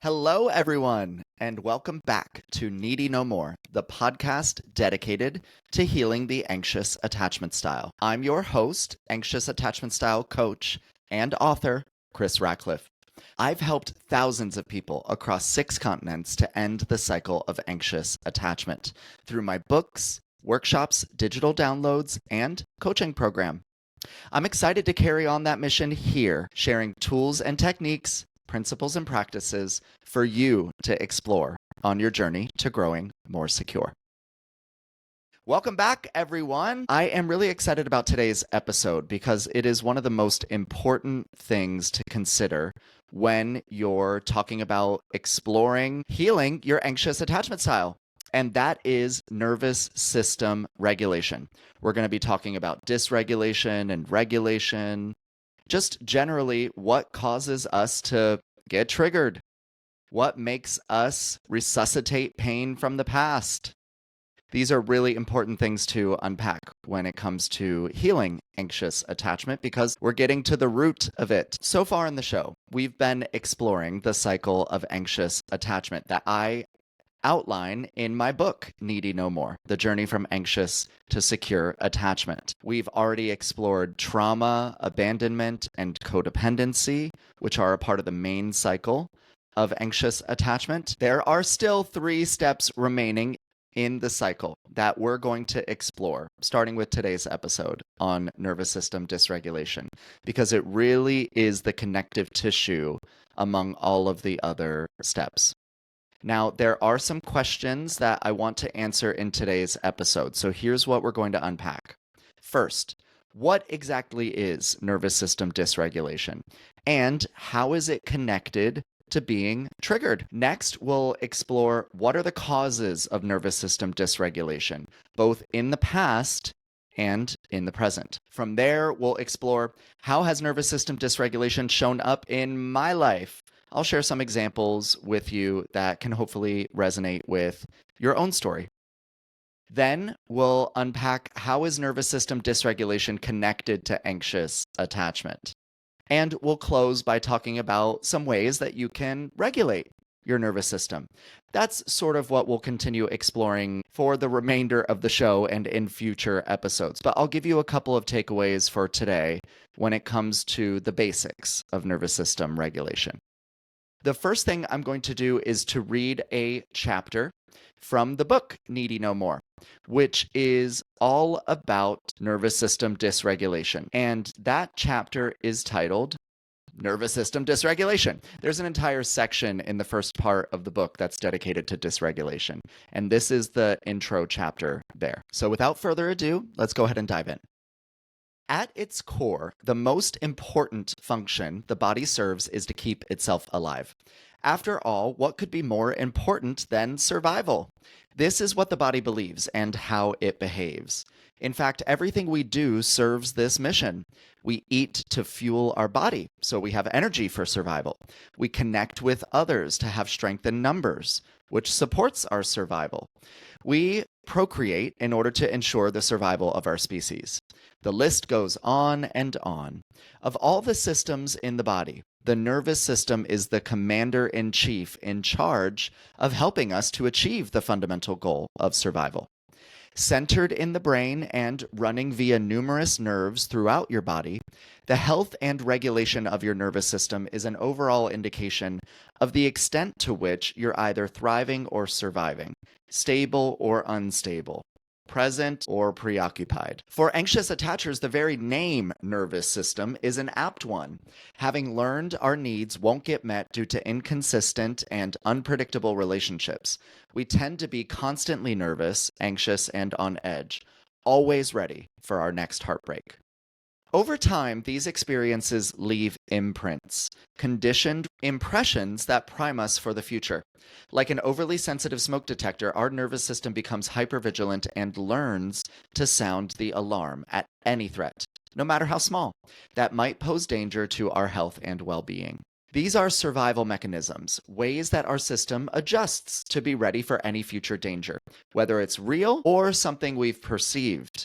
Hello, everyone, and welcome back to Needy No More, the podcast dedicated to healing the anxious attachment style. I'm your host, anxious attachment style coach, and author, Chris Ratcliffe. I've helped thousands of people across 6 continents to end the cycle of anxious attachment through my books, workshops, digital downloads, and coaching program. I'm excited to carry on that mission here, sharing tools and techniques, principles and practices for you to explore on your journey to growing more secure. Welcome back, everyone. I am really excited about today's episode because it is one of the most important things to consider when you're talking about exploring healing your anxious attachment style. And that is nervous system regulation. We're going to be talking about dysregulation and regulation, just generally what causes us to get triggered, what makes us resuscitate pain from the past. These are really important things to unpack when it comes to healing anxious attachment because we're getting to the root of it. So far in the show, we've been exploring the cycle of anxious attachment that I outline in my book, Needy No More, The Journey from Anxious to Secure Attachment. We've already explored trauma, abandonment, and codependency, which are a part of the main cycle of anxious attachment. There are still 3 steps remaining in the cycle that we're going to explore, starting with today's episode on nervous system dysregulation, because it really is the connective tissue among all of the other steps. Now, there are some questions that I want to answer in today's episode, so here's what we're going to unpack. First, what exactly is nervous system dysregulation, and how is it connected to being triggered? Next, we'll explore what are the causes of nervous system dysregulation, both in the past and in the present. From there, we'll explore how has nervous system dysregulation shown up in my life. I'll share some examples with you that can hopefully resonate with your own story. Then we'll unpack how is nervous system dysregulation connected to anxious attachment. And we'll close by talking about some ways that you can regulate your nervous system. That's sort of what we'll continue exploring for the remainder of the show and in future episodes. But I'll give you a couple of takeaways for today when it comes to the basics of nervous system regulation. The first thing I'm going to do is to read a chapter from the book Needy No More, which is all about nervous system dysregulation. And that chapter is titled Nervous System Dysregulation. There's an entire section in the first part of the book that's dedicated to dysregulation. And this is the intro chapter there. So without further ado, let's go ahead and dive in. At its core, the most important function the body serves is to keep itself alive. After all, what could be more important than survival? This is what the body believes and how it behaves. In fact, everything we do serves this mission. We eat to fuel our body, so we have energy for survival. We connect with others to have strength in numbers, which supports our survival. We procreate in order to ensure the survival of our species. The list goes on and on. Of all the systems in the body, the nervous system is the commander-in-chief in charge of helping us to achieve the fundamental goal of survival. Centered in the brain and running via numerous nerves throughout your body, the health and regulation of your nervous system is an overall indication of the extent to which you're either thriving or surviving, stable or unstable, present or preoccupied. For anxious attachers, the very name nervous system is an apt one. Having learned our needs won't get met due to inconsistent and unpredictable relationships, we tend to be constantly nervous, anxious, and on edge, always ready for our next heartbreak. Over time, these experiences leave imprints, conditioned impressions that prime us for the future. Like an overly sensitive smoke detector, our nervous system becomes hypervigilant and learns to sound the alarm at any threat, no matter how small, that might pose danger to our health and well-being. These are survival mechanisms, ways that our system adjusts to be ready for any future danger, whether it's real or something we've perceived.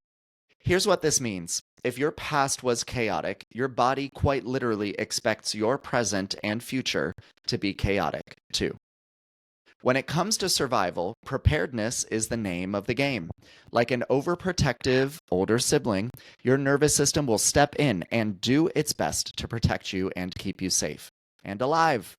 Here's what this means. if your past was chaotic, your body quite literally expects your present and future to be chaotic too. When it comes to survival, preparedness is the name of the game. Like an overprotective older sibling, your nervous system will step in and do its best to protect you and keep you safe and alive.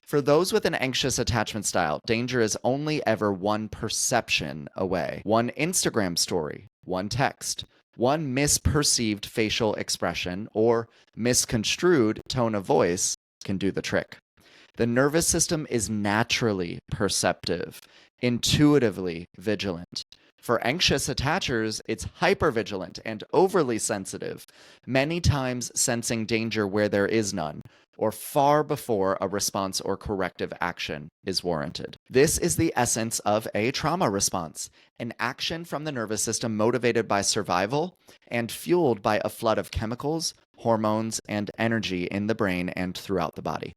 For those with an anxious attachment style, danger is only ever one perception away. One Instagram story, one text, one misperceived facial expression, or misconstrued tone of voice can do the trick. The nervous system is naturally perceptive, intuitively vigilant. For anxious attachers, it's hypervigilant and overly sensitive, many times sensing danger where there is none, or far before a response or corrective action is warranted. This is the essence of a trauma response, an action from the nervous system motivated by survival and fueled by a flood of chemicals, hormones, and energy in the brain and throughout the body.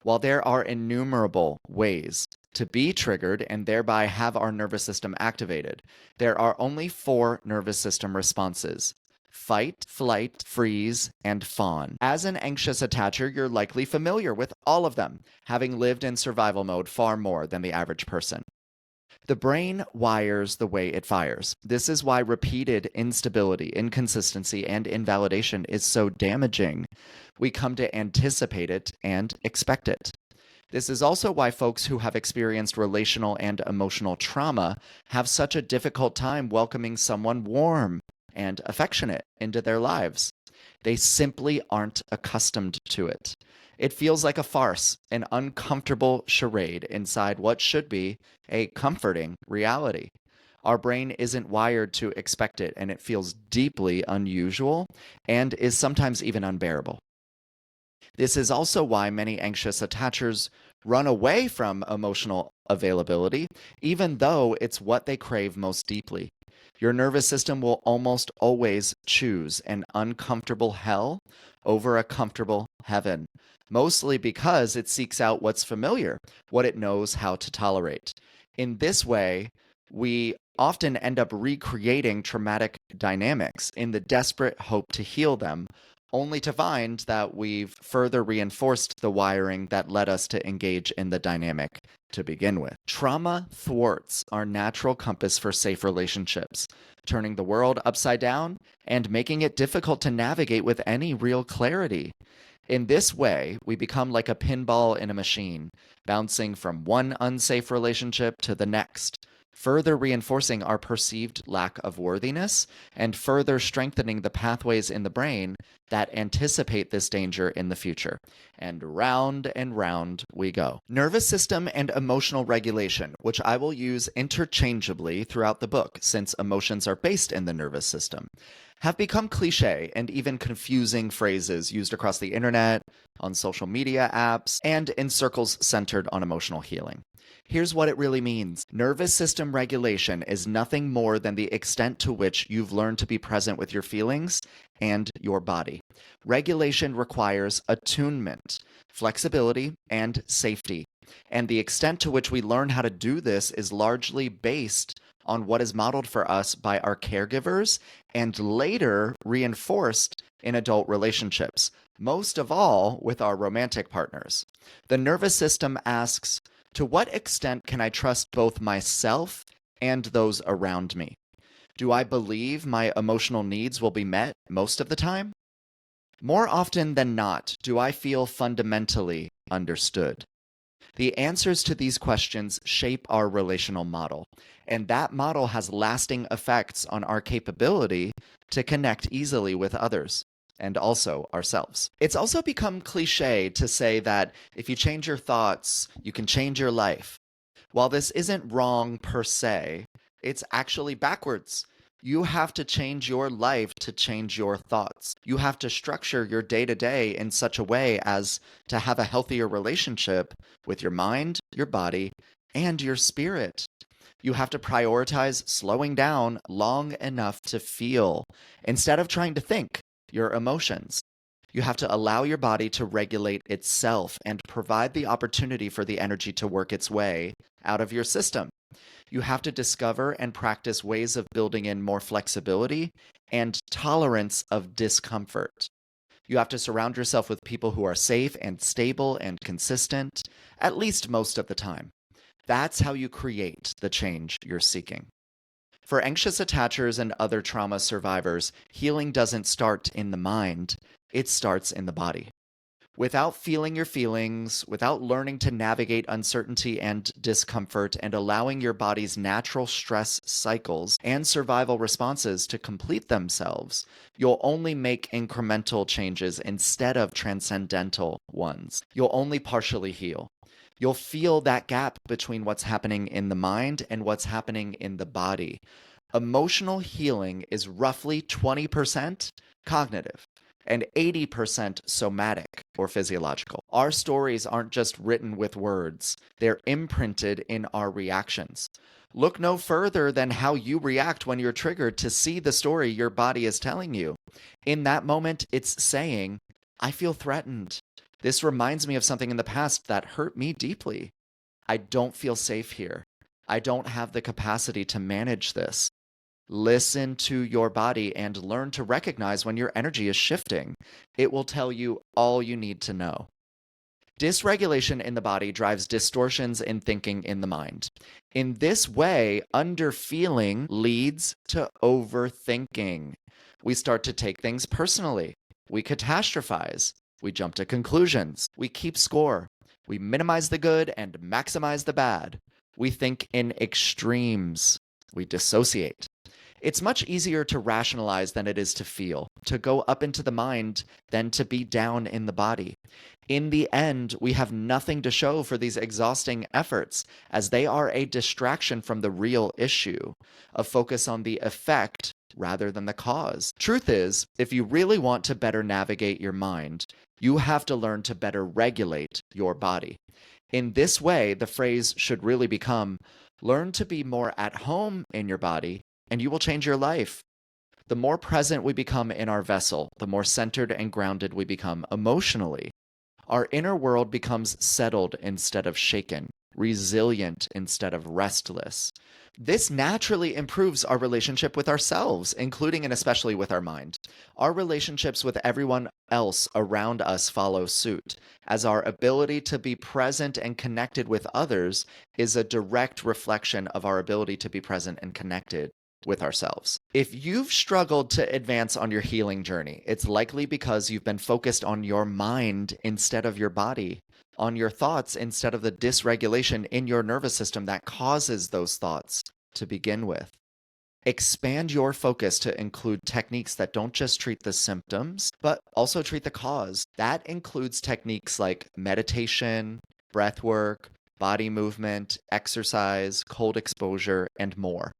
While there are innumerable ways to be triggered and thereby have our nervous system activated, there are only 4 nervous system responses: fight, flight, freeze, and fawn. As an anxious attacher, you're likely familiar with all of them, having lived in survival mode far more than the average person. The brain wires the way it fires. This is why repeated instability, inconsistency, and invalidation is so damaging. We come to anticipate it and expect it. This is also why folks who have experienced relational and emotional trauma have such a difficult time welcoming someone warm and affectionate into their lives. They simply aren't accustomed to it. It feels like a farce, an uncomfortable charade inside what should be a comforting reality. Our brain isn't wired to expect it, and it feels deeply unusual and is sometimes even unbearable. This is also why many anxious attachers run away from emotional availability, even though it's what they crave most deeply. Your nervous system will almost always choose an uncomfortable hell over a comfortable heaven, mostly because it seeks out what's familiar, what it knows how to tolerate. In this way, we often end up recreating traumatic dynamics in the desperate hope to heal them, only to find that we've further reinforced the wiring that led us to engage in the dynamic to begin with. Trauma thwarts our natural compass for safe relationships, turning the world upside down and making it difficult to navigate with any real clarity. In this way, we become like a pinball in a machine, bouncing from one unsafe relationship to the next, further reinforcing our perceived lack of worthiness and further strengthening the pathways in the brain that anticipate this danger in the future. And round we go. Nervous system and emotional regulation, which I will use interchangeably throughout the book since emotions are based in the nervous system, have become cliche and even confusing phrases used across the internet, on social media apps, and in circles centered on emotional healing. Here's what it really means. Nervous system regulation is nothing more than the extent to which you've learned to be present with your feelings and your body. Regulation requires attunement, flexibility, and safety. And the extent to which we learn how to do this is largely based on what is modeled for us by our caregivers and later reinforced in adult relationships, most of all with our romantic partners. The nervous system asks, to what extent can I trust both myself and those around me? Do I believe my emotional needs will be met most of the time? More often than not, do I feel fundamentally understood? The answers to these questions shape our relational model, and that model has lasting effects on our capability to connect easily with others and also ourselves. It's also become cliche to say that if you change your thoughts, you can change your life. While this isn't wrong per se, it's actually backwards. You have to change your life to change your thoughts. You have to structure your day-to-day in such a way as to have a healthier relationship with your mind, your body, and your spirit. You have to prioritize slowing down long enough to feel instead of trying to think your emotions. You have to allow your body to regulate itself and provide the opportunity for the energy to work its way out of your system. You have to discover and practice ways of building in more flexibility and tolerance of discomfort. You have to surround yourself with people who are safe and stable and consistent, at least most of the time. That's how you create the change you're seeking. For anxious attachers and other trauma survivors, healing doesn't start in the mind, it starts in the body. Without feeling your feelings, without learning to navigate uncertainty and discomfort, and allowing your body's natural stress cycles and survival responses to complete themselves, you'll only make incremental changes instead of transcendental ones. You'll only partially heal. You'll feel that gap between what's happening in the mind and what's happening in the body. Emotional healing is roughly 20% cognitive and 80% somatic or physiological. Our stories aren't just written with words, they're imprinted in our reactions. Look no further than how you react when you're triggered to see the story your body is telling you. In that moment, it's saying, I feel threatened. This reminds me of something in the past that hurt me deeply. I don't feel safe here. I don't have the capacity to manage this. Listen to your body and learn to recognize when your energy is shifting. It will tell you all you need to know. Dysregulation in the body drives distortions in thinking in the mind. In this way, underfeeling leads to overthinking. We start to take things personally. We catastrophize. We jump to conclusions. We keep score. We minimize the good and maximize the bad. We think in extremes. We dissociate. It's much easier to rationalize than it is to feel, to go up into the mind than to be down in the body. In the end, we have nothing to show for these exhausting efforts, as they are a distraction from the real issue, a focus on the effect rather than the cause. Truth is, if you really want to better navigate your mind, you have to learn to better regulate your body. In this way, the phrase should really become, learn to be more at home in your body, and you will change your life. The more present we become in our vessel, the more centered and grounded we become emotionally. Our inner world becomes settled instead of shaken, resilient instead of restless. This naturally improves our relationship with ourselves, including and especially with our mind. Our relationships with everyone else around us follow suit, as our ability to be present and connected with others is a direct reflection of our ability to be present and connected with ourselves. If you've struggled to advance on your healing journey, it's likely because you've been focused on your mind instead of your body, on your thoughts instead of the dysregulation in your nervous system that causes those thoughts to begin with. Expand your focus to include techniques that don't just treat the symptoms, but also treat the cause. That includes techniques like meditation, breath work, body movement, exercise, cold exposure, and more.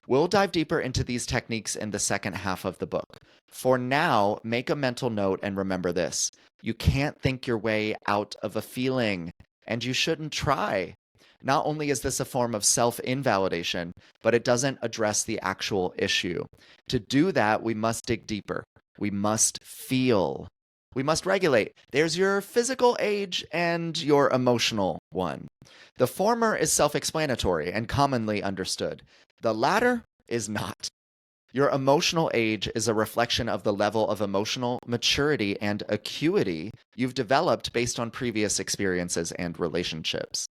We'll dive deeper into these techniques in the second half of the book. For now, make a mental note and remember this. You can't think your way out of a feeling, and you shouldn't try. Not only is this a form of self-invalidation, but it doesn't address the actual issue. To do that, we must dig deeper. We must feel. We must regulate. There's your physical age and your emotional one. The former is self-explanatory and commonly understood. The latter is not. Your emotional age is a reflection of the level of emotional maturity and acuity you've developed based on previous experiences and relationships.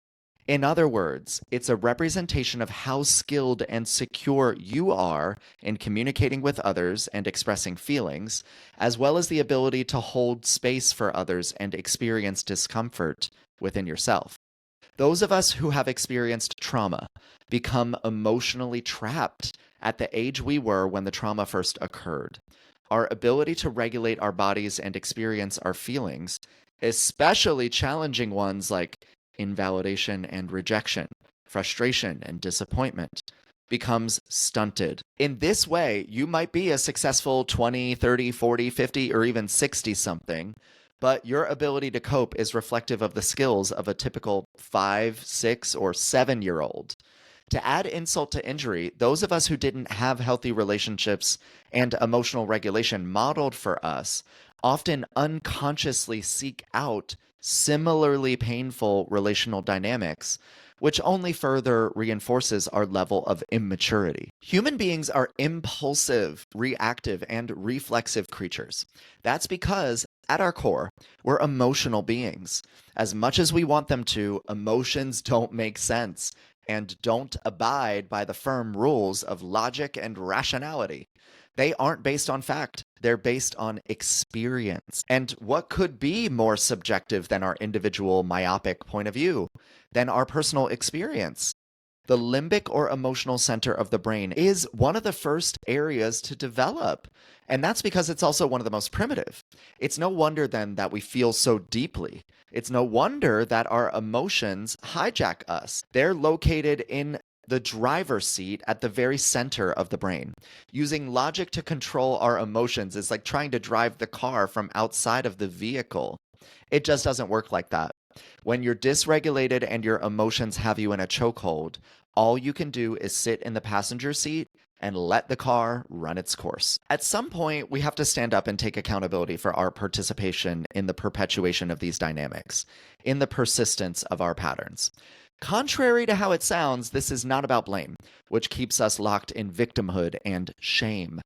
In other words, it's a representation of how skilled and secure you are in communicating with others and expressing feelings, as well as the ability to hold space for others and experience discomfort within yourself. Those of us who have experienced trauma become emotionally trapped at the age we were when the trauma first occurred. Our ability to regulate our bodies and experience our feelings, especially challenging ones like invalidation and rejection, frustration and disappointment, becomes stunted. In this way, you might be a successful 20, 30, 40, 50, or even 60-something, but your ability to cope is reflective of the skills of a typical 5, 6, or 7-year-old. To add insult to injury, those of us who didn't have healthy relationships and emotional regulation modeled for us often unconsciously seek out similarly painful relational dynamics, which only further reinforces our level of immaturity. Human beings are impulsive, reactive, and reflexive creatures. That's because, at our core, we're emotional beings. As much as we want them to, emotions don't make sense and don't abide by the firm rules of logic and rationality. They aren't based on fact. They're based on experience. And what could be more subjective than our individual myopic point of view, than our personal experience? The limbic or emotional center of the brain is one of the first areas to develop. And that's because it's also one of the most primitive. It's no wonder then that we feel so deeply. It's no wonder that our emotions hijack us. They're located in the driver's seat at the very center of the brain. Using logic to control our emotions is like trying to drive the car from outside of the vehicle. It just doesn't work like that. When you're dysregulated and your emotions have you in a chokehold, all you can do is sit in the passenger seat and let the car run its course. At some point, we have to stand up and take accountability for our participation in the perpetuation of these dynamics, in the persistence of our patterns. Contrary to how it sounds, this is not about blame, which keeps us locked in victimhood and shame.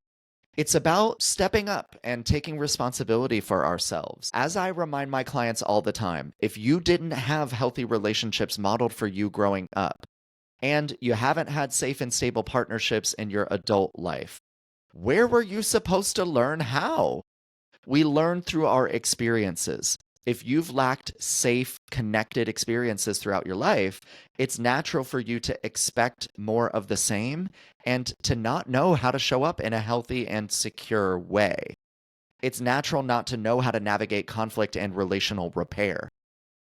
It's about stepping up and taking responsibility for ourselves. As I remind my clients all the time, if you didn't have healthy relationships modeled for you growing up, and you haven't had safe and stable partnerships in your adult life, where were you supposed to learn how? We learn through our experiences. If you've lacked safe, connected experiences throughout your life, it's natural for you to expect more of the same and to not know how to show up in a healthy and secure way. It's natural not to know how to navigate conflict and relational repair.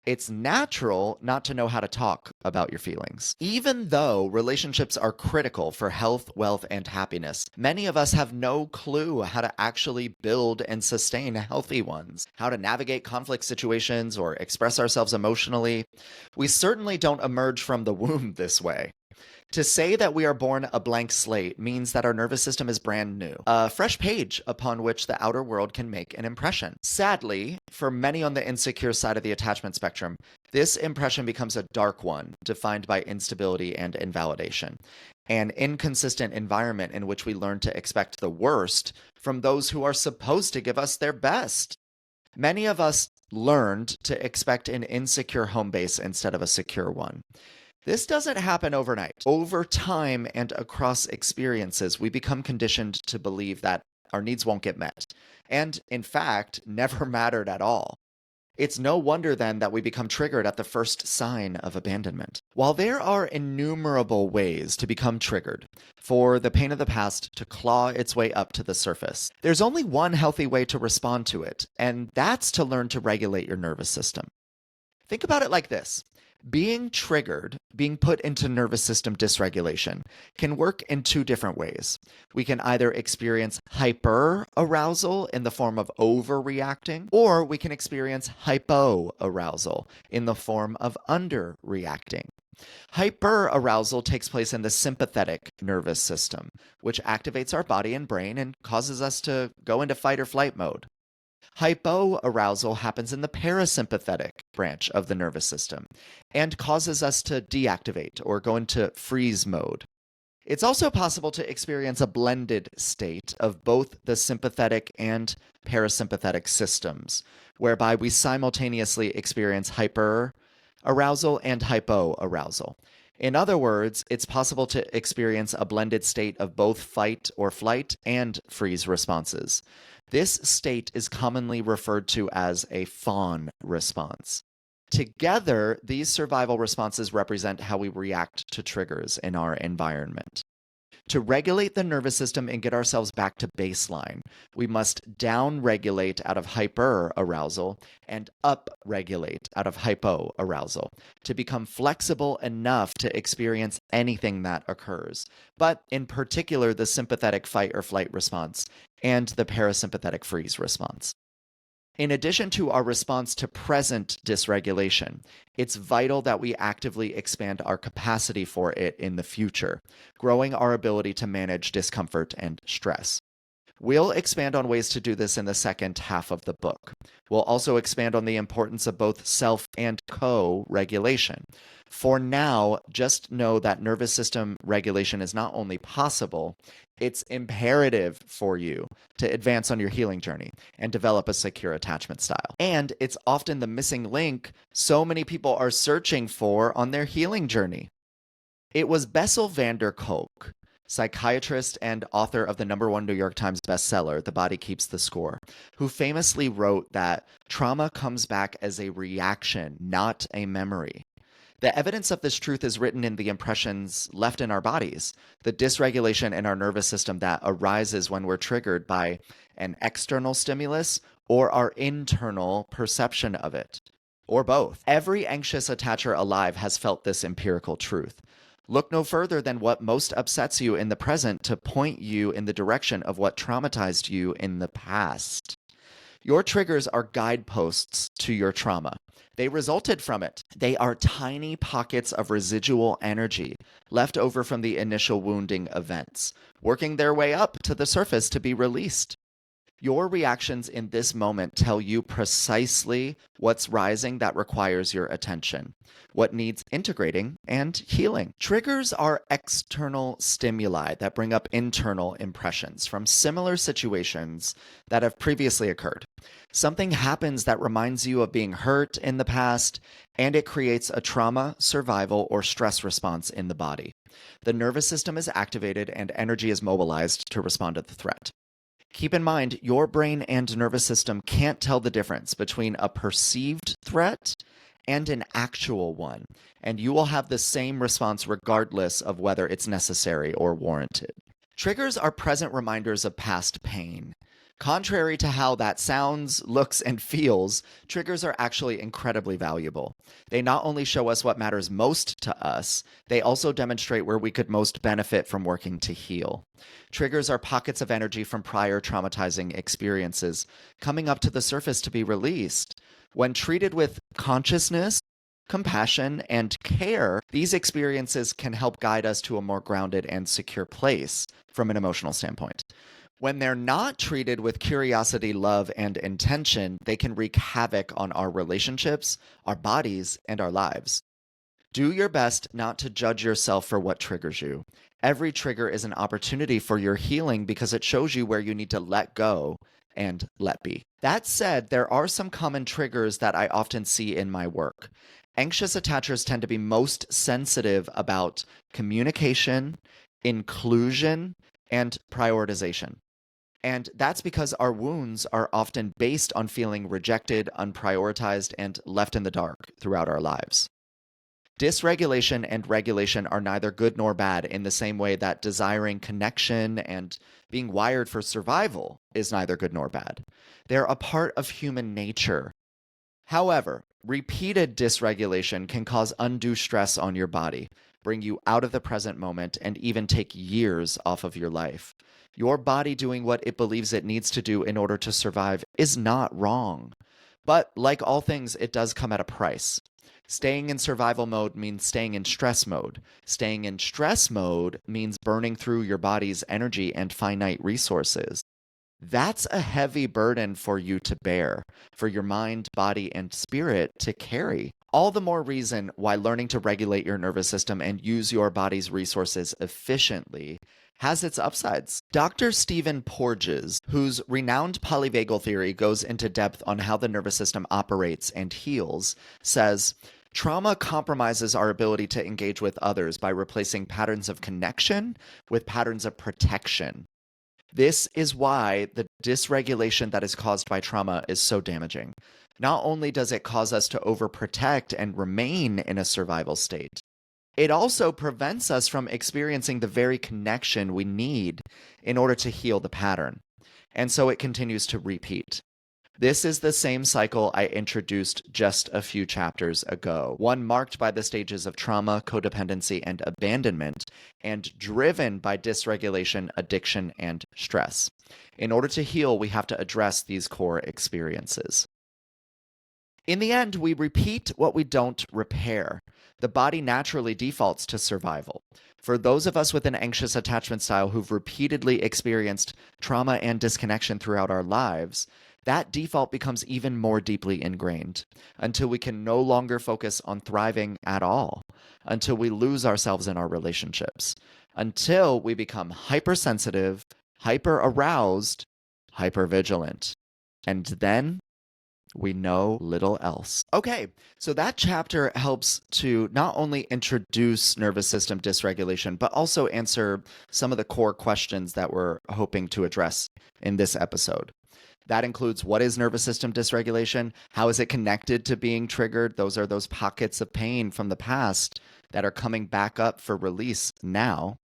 It's natural not to know how to talk about your feelings. Even though relationships are critical for health, wealth, and happiness, many of us have no clue how to actually build and sustain healthy ones, how to navigate conflict situations or express ourselves emotionally. We certainly don't emerge from the womb this way. To say that we are born a blank slate means that our nervous system is brand new, a fresh page upon which the outer world can make an impression. Sadly, for many on the insecure side of the attachment spectrum, this impression becomes a dark one, defined by instability and invalidation, an inconsistent environment in which we learn to expect the worst from those who are supposed to give us their best. Many of us learned to expect an insecure home base instead of a secure one. This doesn't happen overnight. Over time and across experiences, we become conditioned to believe that our needs won't get met, and in fact, never mattered at all. It's no wonder then that we become triggered at the first sign of abandonment. While there are innumerable ways to become triggered, for the pain of the past to claw its way up to the surface, there's only one healthy way to respond to it, and that's to learn to regulate your nervous system. Think about it like this. Being triggered, being put into nervous system dysregulation, can work in two different ways. We can either experience hyperarousal in the form of overreacting, or we can experience hypoarousal in the form of underreacting. Hyperarousal takes place in the sympathetic nervous system, which activates our body and brain and causes us to go into fight or flight mode. Hypoarousal happens in the parasympathetic branch of the nervous system and causes us to deactivate or go into freeze mode. It's also possible to experience a blended state of both the sympathetic and parasympathetic systems, whereby we simultaneously experience hyperarousal and hypoarousal. In other words, it's possible to experience a blended state of both fight or flight and freeze responses. This state is commonly referred to as a fawn response. Together, these survival responses represent how we react to triggers in our environment. To regulate the nervous system and get ourselves back to baseline, we must down-regulate out of hyperarousal and up-regulate out of hypoarousal to become flexible enough to experience anything that occurs, but in particular the sympathetic fight or flight response and the parasympathetic freeze response. In addition to our response to present dysregulation, it's vital that we actively expand our capacity for it in the future, growing our ability to manage discomfort and stress. We'll expand on ways to do this in the second half of the book. We'll also expand on the importance of both self and co-regulation. For now, just know that nervous system regulation is not only possible, it's imperative for you to advance on your healing journey and develop a secure attachment style. And it's often the missing link so many people are searching for on their healing journey. It was Bessel van der Kolk, psychiatrist and author of the #1 New York Times bestseller, The Body Keeps the Score, who famously wrote that trauma comes back as a reaction, not a memory. The evidence of this truth is written in the impressions left in our bodies, the dysregulation in our nervous system that arises when we're triggered by an external stimulus or our internal perception of it, or both. Every anxious attacher alive has felt this empirical truth. Look no further than what most upsets you in the present to point you in the direction of what traumatized you in the past. Your triggers are guideposts to your trauma. They resulted from it. They are tiny pockets of residual energy left over from the initial wounding events, working their way up to the surface to be released. Your reactions in this moment tell you precisely what's rising that requires your attention, what needs integrating and healing. Triggers are external stimuli that bring up internal impressions from similar situations that have previously occurred. Something happens that reminds you of being hurt in the past, and it creates a trauma, survival, or stress response in the body. The nervous system is activated and energy is mobilized to respond to the threat. Keep in mind, your brain and nervous system can't tell the difference between a perceived threat and an actual one, and you will have the same response regardless of whether it's necessary or warranted. Triggers are present reminders of past pain. Contrary to how that sounds, looks, and feels, triggers are actually incredibly valuable. They not only show us what matters most to us, they also demonstrate where we could most benefit from working to heal. Triggers are pockets of energy from prior traumatizing experiences coming up to the surface to be released. When treated with consciousness, compassion, and care, these experiences can help guide us to a more grounded and secure place from an emotional standpoint. When they're not treated with curiosity, love, and intention, they can wreak havoc on our relationships, our bodies, and our lives. Do your best not to judge yourself for what triggers you. Every trigger is an opportunity for your healing because it shows you where you need to let go and let be. That said, there are some common triggers that I often see in my work. Anxious attachers tend to be most sensitive about communication, inclusion, and prioritization. And that's because our wounds are often based on feeling rejected, unprioritized, and left in the dark throughout our lives. Dysregulation and regulation are neither good nor bad in the same way that desiring connection and being wired for survival is neither good nor bad. They're a part of human nature. However, repeated dysregulation can cause undue stress on your body, bring you out of the present moment, and even take years off of your life. Your body doing what it believes it needs to do in order to survive is not wrong. But like all things, it does come at a price. Staying in survival mode means staying in stress mode. Staying in stress mode means burning through your body's energy and finite resources. That's a heavy burden for you to bear, for your mind, body, and spirit to carry. All the more reason why learning to regulate your nervous system and use your body's resources efficiently has its upsides. Dr. Stephen Porges, whose renowned polyvagal theory goes into depth on how the nervous system operates and heals, says, trauma compromises our ability to engage with others by replacing patterns of connection with patterns of protection. This is why the dysregulation that is caused by trauma is so damaging. Not only does it cause us to overprotect and remain in a survival state, it also prevents us from experiencing the very connection we need in order to heal the pattern. And so it continues to repeat. This is the same cycle I introduced just a few chapters ago, one marked by the stages of trauma, codependency, and abandonment, and driven by dysregulation, addiction, and stress. In order to heal, we have to address these core experiences. In the end, we repeat what we don't repair. the body naturally defaults to survival. For those of us with an anxious attachment style who've repeatedly experienced trauma and disconnection throughout our lives, that default becomes even more deeply ingrained until we can no longer focus on thriving at all, until we lose ourselves in our relationships, until we become hypersensitive, hyper-aroused, hypervigilant. And then we know little else. Okay, so that chapter helps to not only introduce nervous system dysregulation, but also answer some of the core questions that we're hoping to address in this episode. That includes, what is nervous system dysregulation? How is it connected to being triggered? Those are those pockets of pain from the past that are coming back up for release now.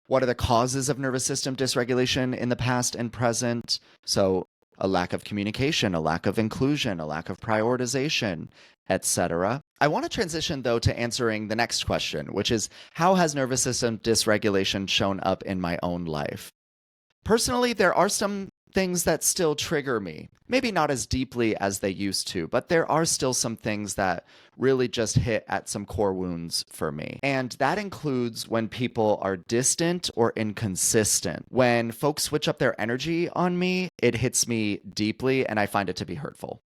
What are the causes of nervous system dysregulation in the past and present? So a lack of communication, a lack of inclusion, a lack of prioritization, etc. I want to transition, though, to answering the next question, which is, how has nervous system dysregulation shown up in my own life? Personally, there are some things that still trigger me. Maybe not as deeply as they used to, but there are still some things that really just hit at some core wounds for me. And that includes when people are distant or inconsistent. When folks switch up their energy on me, it hits me deeply and I find it to be hurtful.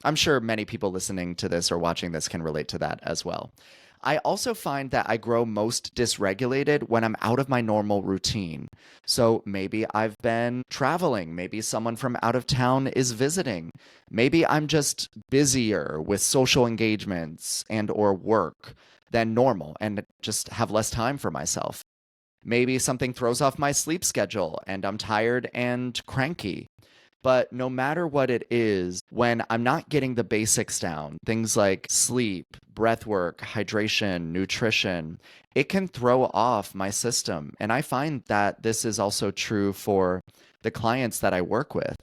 I'm sure many people listening to this or watching this can relate to that as well. I also find that I grow most dysregulated when I'm out of my normal routine. So maybe I've been traveling, maybe someone from out of town is visiting, maybe I'm just busier with social engagements and or work than normal and just have less time for myself. Maybe something throws off my sleep schedule and I'm tired and cranky. But no matter what it is, when I'm not getting the basics down, things like sleep, breath work, hydration, nutrition, it can throw off my system. And I find that this is also true for the clients that I work with.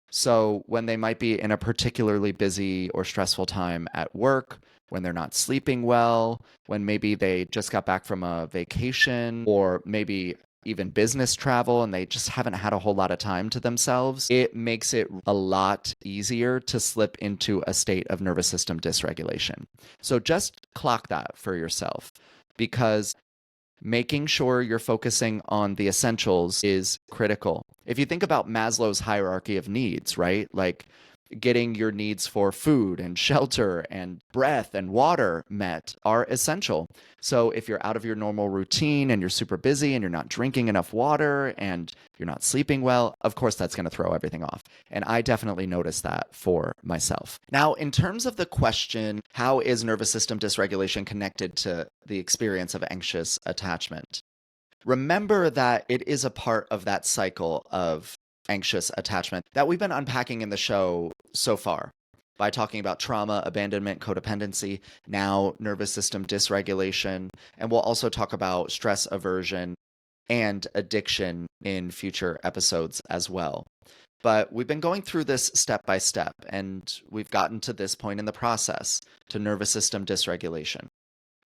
So when they might be in a particularly busy or stressful time at work, when they're not sleeping well, when maybe they just got back from a vacation, or maybe even business travel and they just haven't had a whole lot of time to themselves, it makes it a lot easier to slip into a state of nervous system dysregulation. So just clock that for yourself, because making sure you're focusing on the essentials is critical. If you think about Maslow's hierarchy of needs, right? Like getting your needs for food and shelter and breath and water met are essential. So if you're out of your normal routine and you're super busy and you're not drinking enough water and you're not sleeping well, of course that's going to throw everything off. And I definitely noticed that for myself. Now, in terms of the question, how is nervous system dysregulation connected to the experience of anxious attachment? Remember that it is a part of that cycle of anxious attachment that we've been unpacking in the show so far by talking about trauma, abandonment, codependency, now nervous system dysregulation, and we'll also talk about stress aversion and addiction in future episodes as well. But we've been going through this step by step, and we've gotten to this point in the process, to nervous system dysregulation.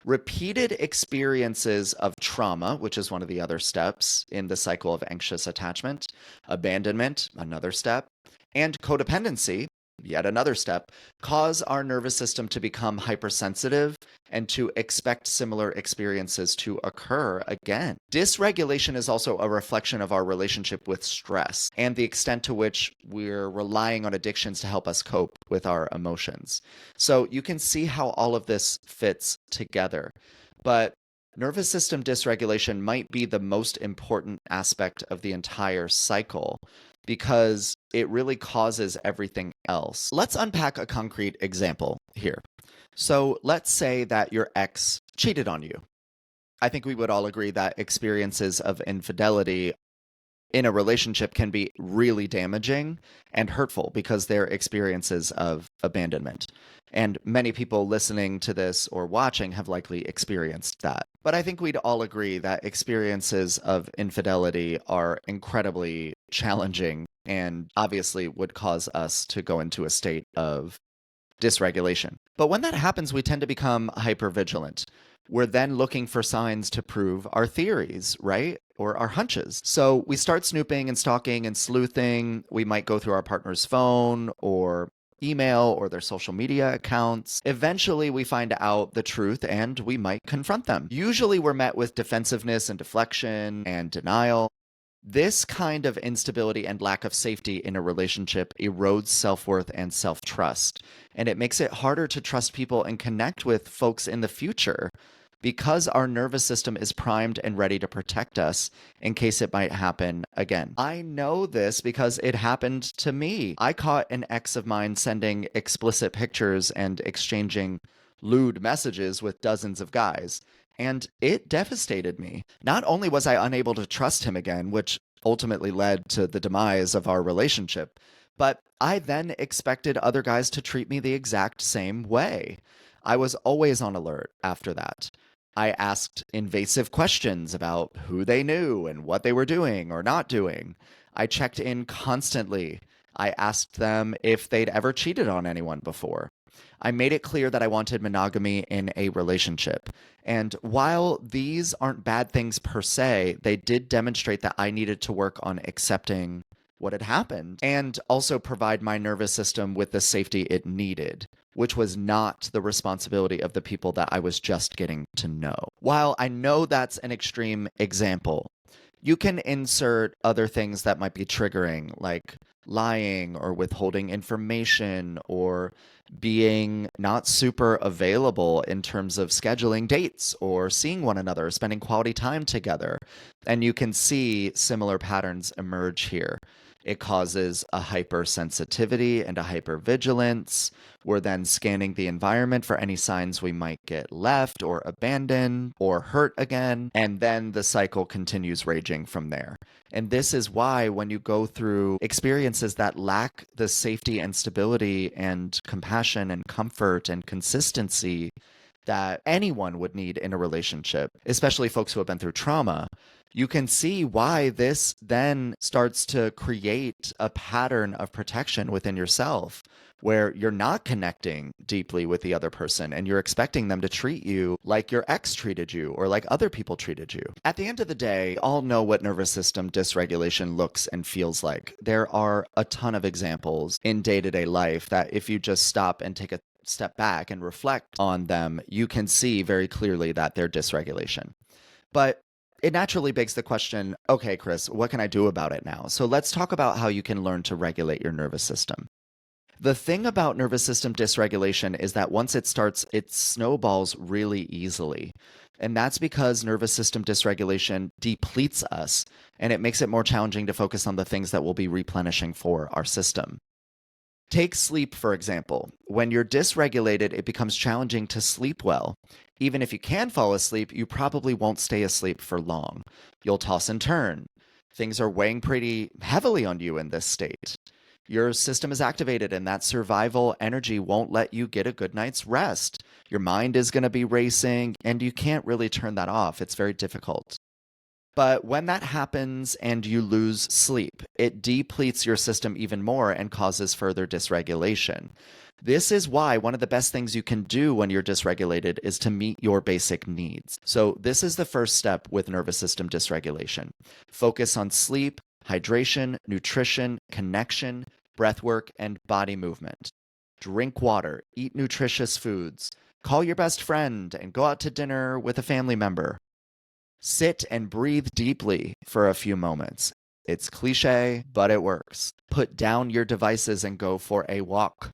Repeated experiences of trauma, which is one of the other steps in the cycle of anxious attachment, abandonment, another step, and codependency, yet another step, cause our nervous system to become hypersensitive and to expect similar experiences to occur again. Dysregulation is also a reflection of our relationship with stress and the extent to which we're relying on addictions to help us cope with our emotions. So you can see how all of this fits together. But nervous system dysregulation might be the most important aspect of the entire cycle, because it really causes everything else. Let's unpack a concrete example here. So let's say that your ex cheated on you. I think we would all agree that experiences of infidelity in a relationship can be really damaging and hurtful because they're experiences of abandonment. And many people listening to this or watching have likely experienced that. But I think we'd all agree that experiences of infidelity are incredibly challenging and obviously would cause us to go into a state of dysregulation. But when that happens, we tend to become hypervigilant. We're then looking for signs to prove our theories, right? Or our hunches. So we start snooping and stalking and sleuthing. We might go through our partner's phone or email or their social media accounts. Eventually, we find out the truth and we might confront them. Usually, we're met with defensiveness and deflection and denial. This kind of instability and lack of safety in a relationship erodes self-worth and self-trust, and it makes it harder to trust people and connect with folks in the future because our nervous system is primed and ready to protect us in case it might happen again. I know this because it happened to me. I caught an ex of mine sending explicit pictures and exchanging lewd messages with dozens of guys. And it devastated me. Not only was I unable to trust him again, which ultimately led to the demise of our relationship, but I then expected other guys to treat me the exact same way. I was always on alert after that. I asked invasive questions about who they knew and what they were doing or not doing. I checked in constantly. I asked them if they'd ever cheated on anyone before. I made it clear that I wanted monogamy in a relationship. And while these aren't bad things per se, they did demonstrate that I needed to work on accepting what had happened and also provide my nervous system with the safety it needed, which was not the responsibility of the people that I was just getting to know. While I know that's an extreme example, you can insert other things that might be triggering, like lying or withholding information or being not super available in terms of scheduling dates or seeing one another, spending quality time together. And you can see similar patterns emerge here. It causes a hypersensitivity and a hypervigilance. We're then scanning the environment for any signs we might get left or abandoned or hurt again. And then the cycle continues raging from there. And this is why when you go through experiences that lack the safety and stability and compassion and comfort and consistency that anyone would need in a relationship, especially folks who have been through trauma, you can see why this then starts to create a pattern of protection within yourself where you're not connecting deeply with the other person and you're expecting them to treat you like your ex treated you or like other people treated you. At the end of the day, all know what nervous system dysregulation looks and feels like. There are a ton of examples in day-to-day life that if you just stop and take a step back and reflect on them, you can see very clearly that they're dysregulation. But it naturally begs the question, okay, Chris, what can I do about it now? So let's talk about how you can learn to regulate your nervous system. The thing about nervous system dysregulation is that once it starts, it snowballs really easily. And that's because nervous system dysregulation depletes us, and it makes it more challenging to focus on the things that will be replenishing for our system. Take sleep, for example. When you're dysregulated, it becomes challenging to sleep well. Even if you can fall asleep, you probably won't stay asleep for long. You'll toss and turn. Things are weighing pretty heavily on you in this state. Your system is activated, and that survival energy won't let you get a good night's rest. Your mind is going to be racing, and you can't really turn that off. It's very difficult. But when that happens and you lose sleep, it depletes your system even more and causes further dysregulation. This is why one of the best things you can do when you're dysregulated is to meet your basic needs. So this is the first step with nervous system dysregulation. Focus on sleep, hydration, nutrition, connection, breath work, and body movement. Drink water, eat nutritious foods, call your best friend, and go out to dinner with a family member. Sit and breathe deeply for a few moments. It's cliche, but it works. Put down your devices and go for a walk.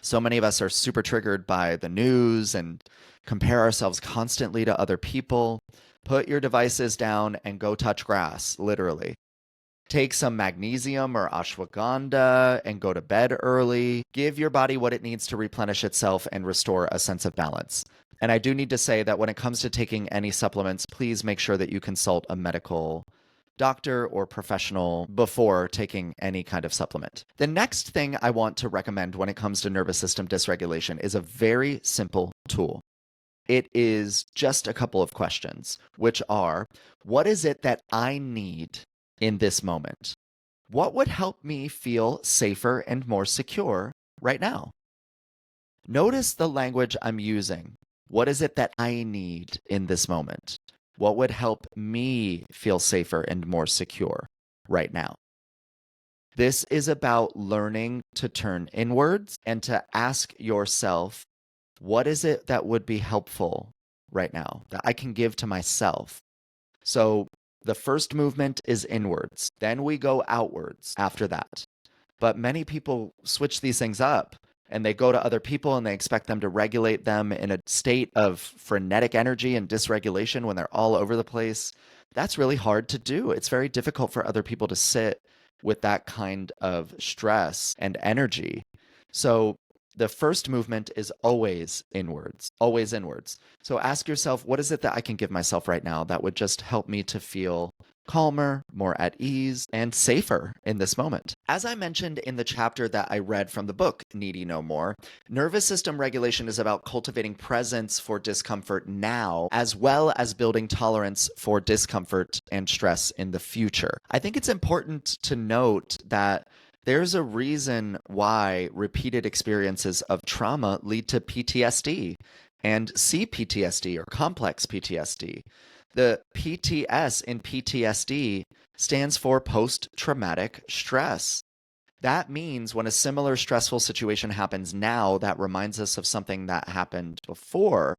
So many of us are super triggered by the news and compare ourselves constantly to other people. Put your devices down and go touch grass, literally. Take some magnesium or ashwagandha and go to bed early. Give your body what it needs to replenish itself and restore a sense of balance. And I do need to say that when it comes to taking any supplements, please make sure that you consult a medical doctor or professional before taking any kind of supplement. The next thing I want to recommend when it comes to nervous system dysregulation is a very simple tool. It is just a couple of questions, which are, what is it that I need in this moment? What would help me feel safer and more secure right now? Notice the language I'm using. What is it that I need in this moment? What would help me feel safer and more secure right now? This is about learning to turn inwards and to ask yourself, what is it that would be helpful right now that I can give to myself? So the first movement is inwards. Then we go outwards after that. But many people switch these things up and they go to other people and they expect them to regulate them in a state of frenetic energy and dysregulation when they're all over the place. That's really hard to do. It's very difficult for other people to sit with that kind of stress and energy. So the first movement is always inwards, always inwards. So ask yourself, what is it that I can give myself right now that would just help me to feel calmer, more at ease, and safer in this moment? As I mentioned in the chapter that I read from the book, Needy No More, nervous system regulation is about cultivating presence for discomfort now, as well as building tolerance for discomfort and stress in the future. I think it's important to note that there's a reason why repeated experiences of trauma lead to PTSD and CPTSD or complex PTSD. The PTS in PTSD stands for post-traumatic stress. That means when a similar stressful situation happens now that reminds us of something that happened before,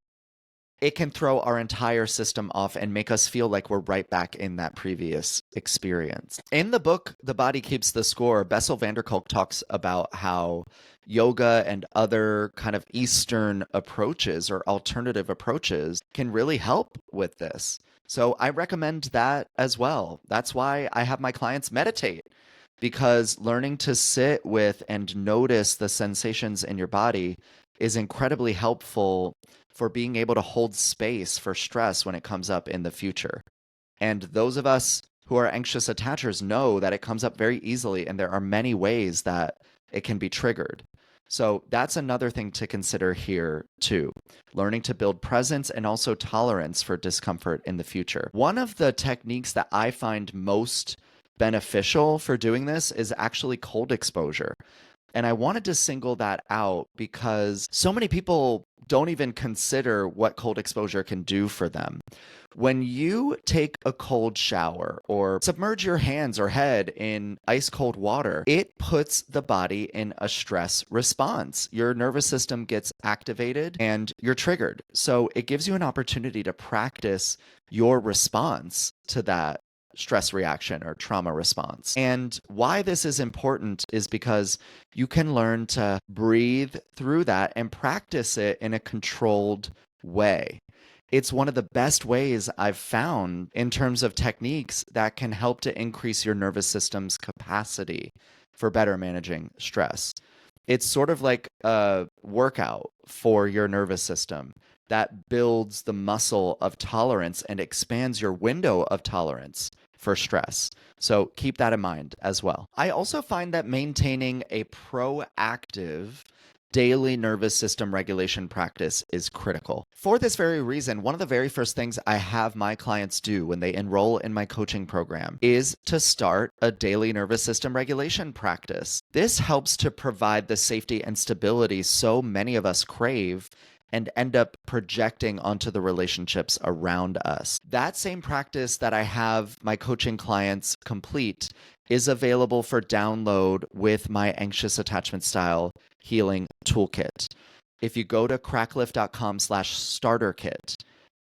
it can throw our entire system off and make us feel like we're right back in that previous experience. In the book, The Body Keeps the Score, Bessel van der Kolk talks about how yoga and other kind of Eastern approaches or alternative approaches can really help with this. So I recommend that as well. That's why I have my clients meditate, because learning to sit with and notice the sensations in your body is incredibly helpful for being able to hold space for stress when it comes up in the future. And those of us who are anxious attachers know that it comes up very easily, and there are many ways that it can be triggered. So that's another thing to consider here too, learning to build presence and also tolerance for discomfort in the future. One of the techniques that I find most beneficial for doing this is actually cold exposure. And I wanted to single that out because so many people don't even consider what cold exposure can do for them. When you take a cold shower or submerge your hands or head in ice cold water, it puts the body in a stress response. Your nervous system gets activated and you're triggered. So it gives you an opportunity to practice your response to that stress reaction or trauma response. And why this is important is because you can learn to breathe through that and practice it in a controlled way. It's one of the best ways I've found in terms of techniques that can help to increase your nervous system's capacity for better managing stress. It's sort of like a workout for your nervous system that builds the muscle of tolerance and expands your window of tolerance for stress. So keep that in mind as well. I also find that maintaining a proactive daily nervous system regulation practice is critical. For this very reason, one of the very first things I have my clients do when they enroll in my coaching program is to start a daily nervous system regulation practice. This helps to provide the safety and stability so many of us crave and end up projecting onto the relationships around us. That same practice that I have my coaching clients complete is available for download with my anxious attachment style healing toolkit. If you go to cracklift.com/starter kit,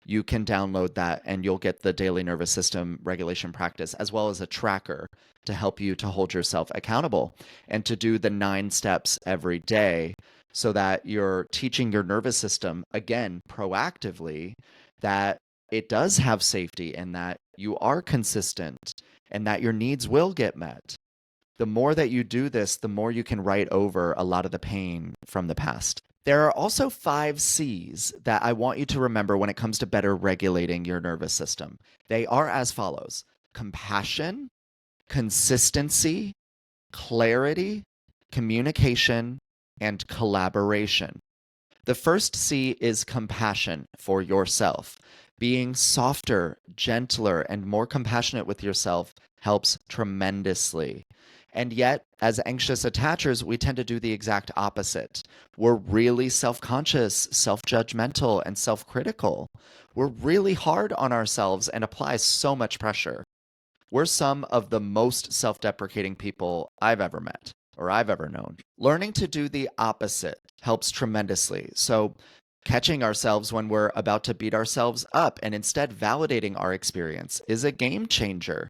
you can download that and you'll get the daily nervous system regulation practice as well as a tracker to help you to hold yourself accountable and to do the 9 steps every day, so that you're teaching your nervous system, again, proactively, that it does have safety and that you are consistent and that your needs will get met. The more that you do this, the more you can write over a lot of the pain from the past. There are also 5 C's that I want you to remember when it comes to better regulating your nervous system. They are as follows: compassion, consistency, clarity, communication, and collaboration. The first C is compassion for yourself. Being softer, gentler, and more compassionate with yourself helps tremendously. And yet, as anxious attachers, we tend to do the exact opposite. We're really self-conscious, self-judgmental, and self-critical. We're really hard on ourselves and apply so much pressure. we're some of the most self-deprecating people I've ever met or I've ever known. Learning to do the opposite helps tremendously. So catching ourselves when we're about to beat ourselves up and instead validating our experience is a game changer.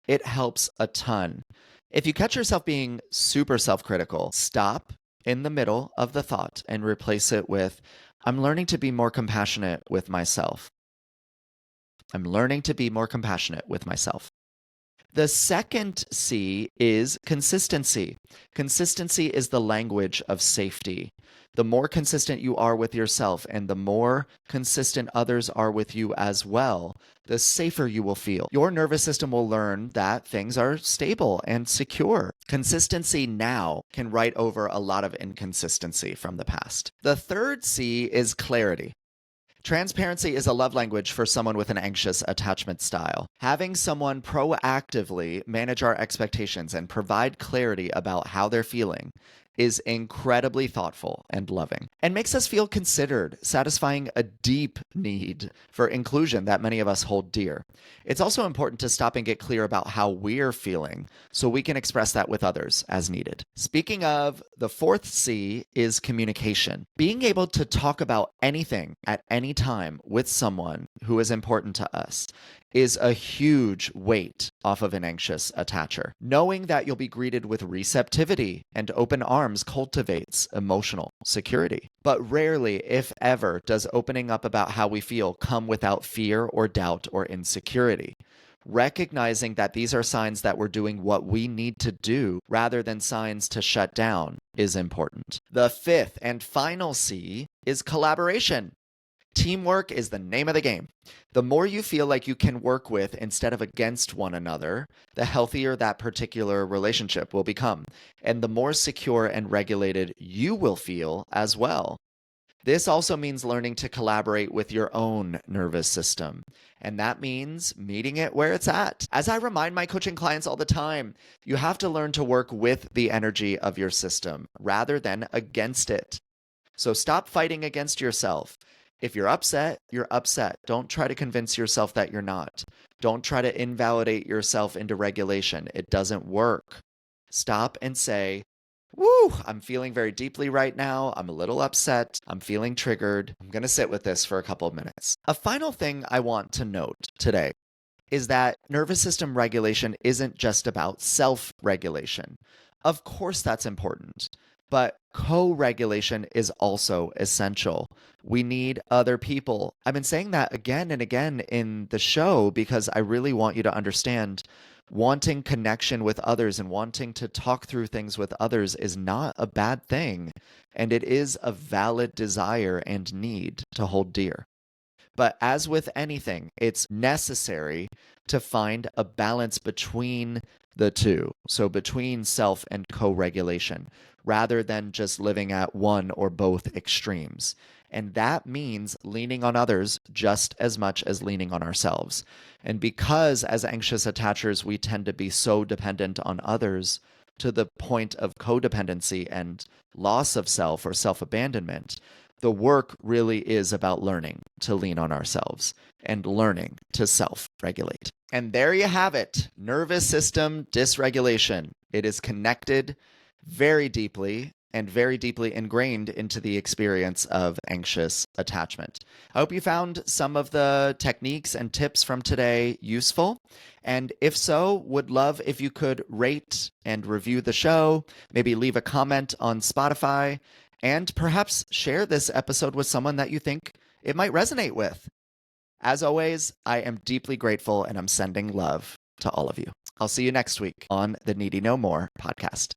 It helps a ton. If you catch yourself being super self-critical, stop in the middle of the thought and replace it with, I'm learning to be more compassionate with myself. I'm learning to be more compassionate with myself. The second C is consistency. Consistency is the language of safety. The more consistent you are with yourself and the more consistent others are with you as well, the safer you will feel. Your nervous system will learn that things are stable and secure. Consistency now can write over a lot of inconsistency from the past. The third C is clarity. Transparency is a love language for someone with an anxious attachment style. Having someone proactively manage our expectations and provide clarity about how they're feeling is incredibly thoughtful and loving and makes us feel considered, satisfying a deep need for inclusion that many of us hold dear. It's also important to stop and get clear about how we're feeling so we can express that with others as needed. Speaking of, the fourth C is communication. Being able to talk about anything at any time with someone who is important to us is a huge weight off of an anxious attacher. Knowing that you'll be greeted with receptivity and open arms cultivates emotional security. But rarely, if ever, does opening up about how we feel come without fear or doubt or insecurity. Recognizing that these are signs that we're doing what we need to do rather than signs to shut down is important. The fifth and final C is collaboration. Teamwork is the name of the game. The more you feel like you can work with instead of against one another, the healthier that particular relationship will become, and the more secure and regulated you will feel as well. This also means learning to collaborate with your own nervous system, and that means meeting it where it's at. As I remind my coaching clients all the time, you have to learn to work with the energy of your system rather than against it. So stop fighting against yourself. If you're upset, you're upset. Don't try to convince yourself that you're not. Don't try to invalidate yourself into regulation. It doesn't work. Stop and say, woo, I'm feeling very deeply right now. I'm a little upset. I'm feeling triggered. I'm going to sit with this for a couple of minutes. A final thing I want to note today is that nervous system regulation isn't just about self-regulation. Of course, that's important. But co-regulation is also essential. We need other people. I've been saying that again and again in the show because I really want you to understand wanting connection with others and wanting to talk through things with others is not a bad thing. And it is a valid desire and need to hold dear. But as with anything, it's necessary to find a balance between the two. So between self and co-regulation, rather than just living at one or both extremes. And that means leaning on others just as much as leaning on ourselves. And because as anxious attachers, we tend to be so dependent on others to the point of codependency and loss of self or self-abandonment, the work really is about learning to lean on ourselves and learning to self-regulate. And there you have it, nervous system dysregulation. It is connected very deeply and very deeply ingrained into the experience of anxious attachment. I hope you found some of the techniques and tips from today useful. And if so, would love if you could rate and review the show, maybe leave a comment on Spotify, and perhaps share this episode with someone that you think it might resonate with. As always, I am deeply grateful and I'm sending love to all of you. I'll see you next week on the Needy No More podcast.